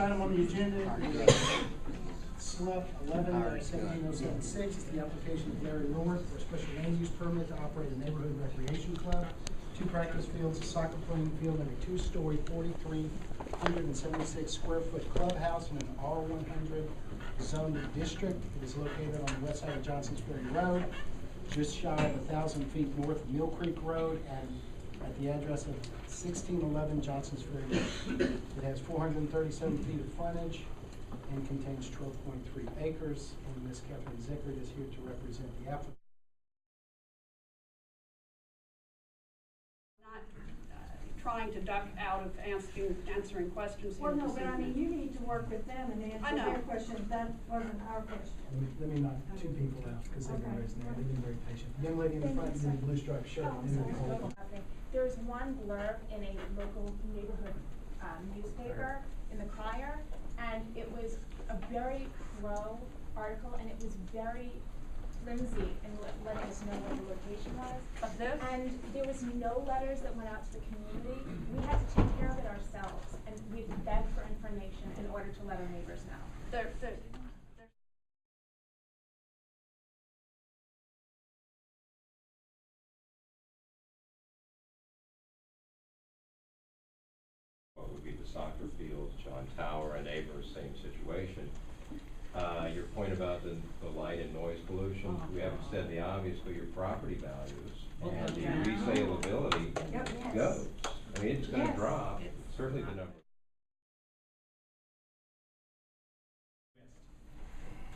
item on the agenda is SLUP 11-17076. It's the application of Larry North for a special land use permit to operate a neighborhood recreation club, 2 practice fields, a soccer playing field, and a 2-story, 4,376 square foot clubhouse in an R100 zoned district. It is located on the west side of Johnson's Ferry Road, just shy of 1,000 feet north of Mill Creek Road, and at the address of 1611 Johnson's Ferry Road. It has 437 feet of frontage and contains 12.3 acres. And Ms. Kathleen Zickert is here to represent the applicant. Not trying to duck out of answering questions. Well, no, but I mean, you need to work with them and answer their questions. That wasn't our question. Let me knock 2 people out because they've been raising their hand. They've been very patient. The young lady in the front is in the blue striped shirt. There's one blurb in a local neighborhood newspaper in the Crier, and it was a very pro article, and it was very flimsy in letting us know what the location was. Of this? And there was no letters that went out to the community. We had to take care of it ourselves, and we begged for information in order to let our neighbors know. What would be the soccer fields, John Tower, a neighbor, same situation. Your point about the light and noise pollution, we haven't said the obvious, but your property values and the resaleability goes. I mean, it's going to drop. Certainly the number.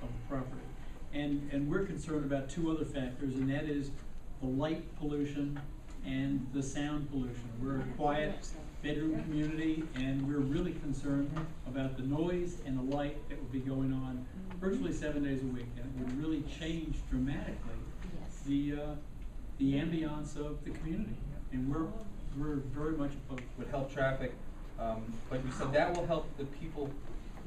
Of the property. And we're concerned about 2 other factors, and that is the light pollution and the sound pollution. We're a quiet bedroom community, and we're really concerned about the noise and the light that would be going on virtually 7 days a week, and it would really change dramatically the ambiance of the community. And we're very much opposed. Would help traffic, like we said, that will help the people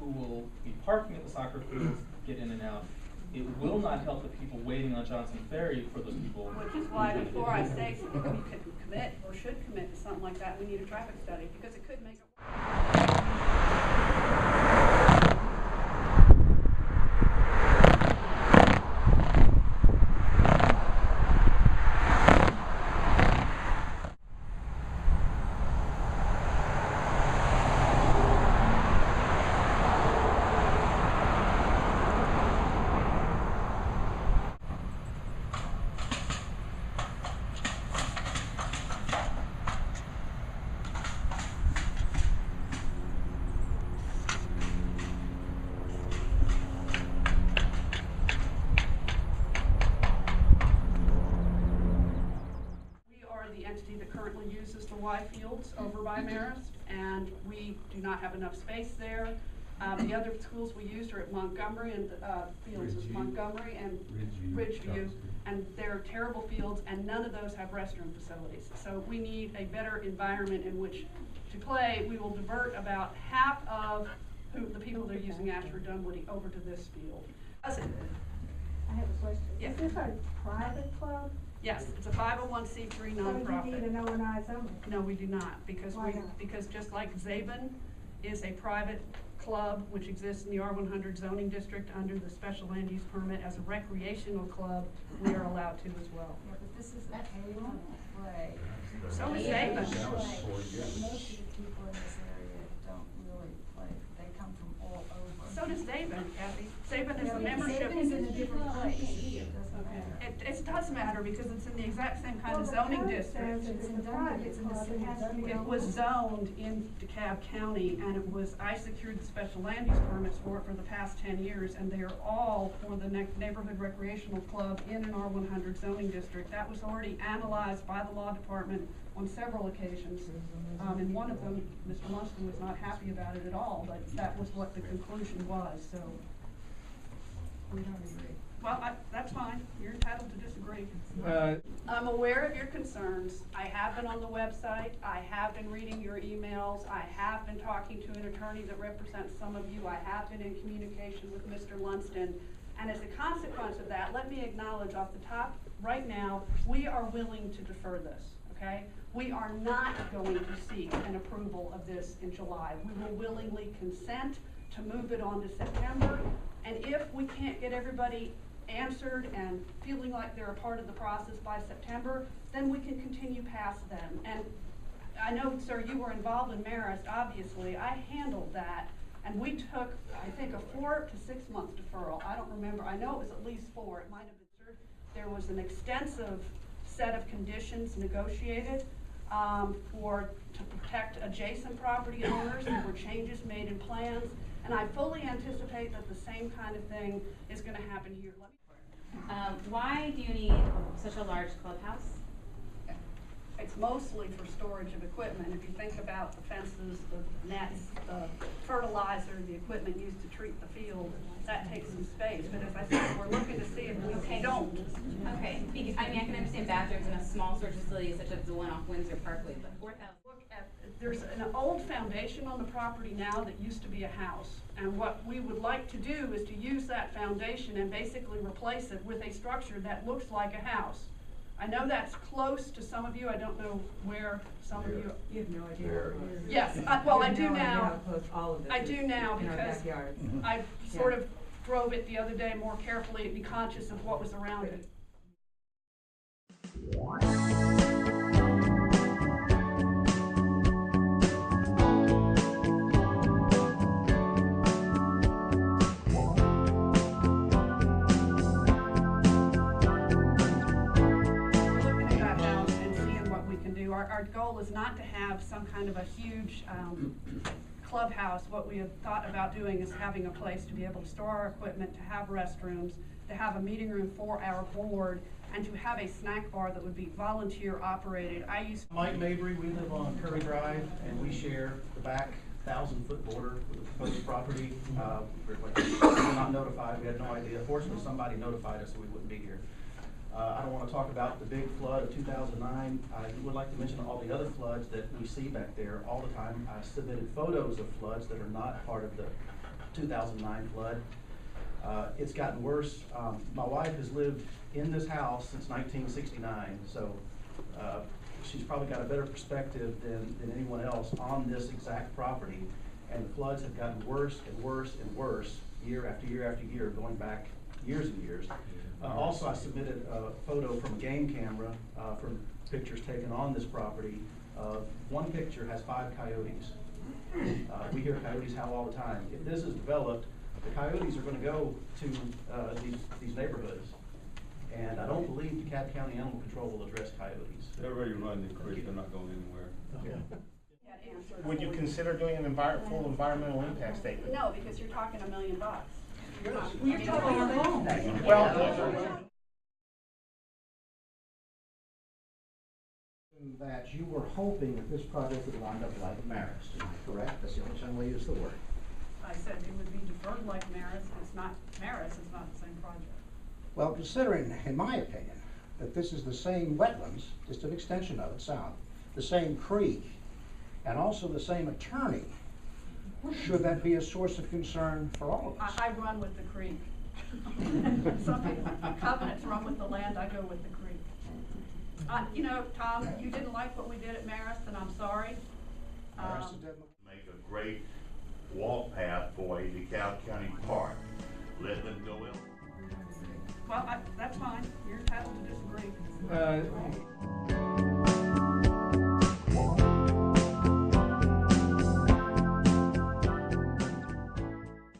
who will be parking at the soccer fields get in and out. It will not help the people waiting on Johnson Ferry for those people. Which is why before I say we can commit or should commit to something like that, we need a traffic study, because it could make it that currently uses the Y fields over by Marist, and we do not have enough space there. The other schools we used are at Montgomery, and fields is Montgomery and Ridgeview, and they're terrible fields, and none of those have restroom facilities. So we need a better environment in which to play. We will divert about half of the people that are using Ashford Dunwoody over to this field. I have a question. Yeah. Is this a private club? Yes, it's a 501c3 nonprofit. So you need an O&I zoning? No, we do not, because because just like Zabin is a private club which exists in the R100 zoning district under the special land use permit as a recreational club, we are allowed to as well. Yeah, but this is a play. So is Zabin. Most of the people in this area don't really play. They come from all over. So does Zabin, Kathy. Zabin is a membership. Zabin's in a different place. It doesn't matter. It does matter because it's in the exact same kind of zoning district. It's in Dunwoody. It's in the city of Dunwoody. It was zoned in DeKalb County, and I secured the special land use permits for it for the past 10 years, and they are all for the neighborhood recreational club in an R100 zoning district. That was already analyzed by the law department on several occasions. And one of them, Mr. Lunston, was not happy about it at all, but that was what the conclusion was, so. We don't agree. Well, that's fine. You're entitled to disagree. I'm aware of your concerns. I have been on the website. I have been reading your emails. I have been talking to an attorney that represents some of you. I have been in communication with Mr. Lunston. And as a consequence of that, let me acknowledge off the top, right now, we are willing to defer this, okay? We are not going to seek an approval of this in July. We will willingly consent to move it on to September. And if we can't get everybody answered and feeling like they're a part of the process by September, then we can continue past them. And I know, sir, you were involved in Marist, obviously. I handled that, and we took, I think, a 4 to 6 month deferral. I don't remember. I know it was at least 4. It might have been, sir. There was an extensive set of conditions negotiated to protect adjacent property owners. There were changes made in plans, and I fully anticipate that the same kind of thing is going to happen here. Why do you need such a large clubhouse? It's mostly for storage of equipment. If you think about the fences, the nets, the fertilizer, the equipment used to treat the field, that takes some space. But as I said, we're looking to see if we don't. Okay, because, I mean, I can understand bathrooms in a small storage facility such as the one off Windsor Parkway, but 4,000. Look at, there's an old foundation on the property now that used to be a house. And what we would like to do is to use that foundation and basically replace it with a structure that looks like a house. I know that's close to some of you. I don't know where some of you. You have no idea. Yes, well, I do You have no idea now. how close all of this I do is now in our because backyard. I sort of drove it the other day more carefully to be conscious of what was around it. Our goal is not to have some kind of a huge clubhouse. What we have thought about doing is having a place to be able to store our equipment, to have restrooms, to have a meeting room for our board, and to have a snack bar that would be volunteer operated. Mike Mabry, we live on Curry Drive, and we share the back 1,000-foot border with the proposed property. We're not notified. We had no idea. Fortunately, somebody notified us, so we wouldn't be here. I don't want to talk about the big flood of 2009. I would like to mention all the other floods that we see back there all the time. I submitted photos of floods that are not part of the 2009 flood. It's gotten worse. My wife has lived in this house since 1969, so she's probably got a better perspective than anyone else on this exact property. And the floods have gotten worse and worse and worse year after year after year, going back years and years. Also, I submitted a photo from a game camera from pictures taken on this property. One picture has 5 coyotes. We hear coyotes howl all the time. If this is developed, the coyotes are going to go to these neighborhoods. And I don't believe DeKalb County Animal Control will address coyotes. They're already running the creek, they're not going anywhere. Okay. Would you consider doing an full environmental impact statement? No, because you're talking $1 million. We're talking a home. Well, that you were hoping that this project would wind up like Marist. Am I correct? That's the only time we use the word. I said it would be deferred like Marist. It's not Marist. It's not the same project. Well, considering, in my opinion, that this is the same wetlands, just an extension of it south, the same creek, and also the same attorney, should that be a source of concern for all of us? I run with the creek. Some people, covenants run with the land, I go with the creek. You know, Tom, you didn't like what we did at Marist, and I'm sorry. Make a great walk path for a DeKalb County park. Let them go in. Well, that's fine. You're entitled to disagree.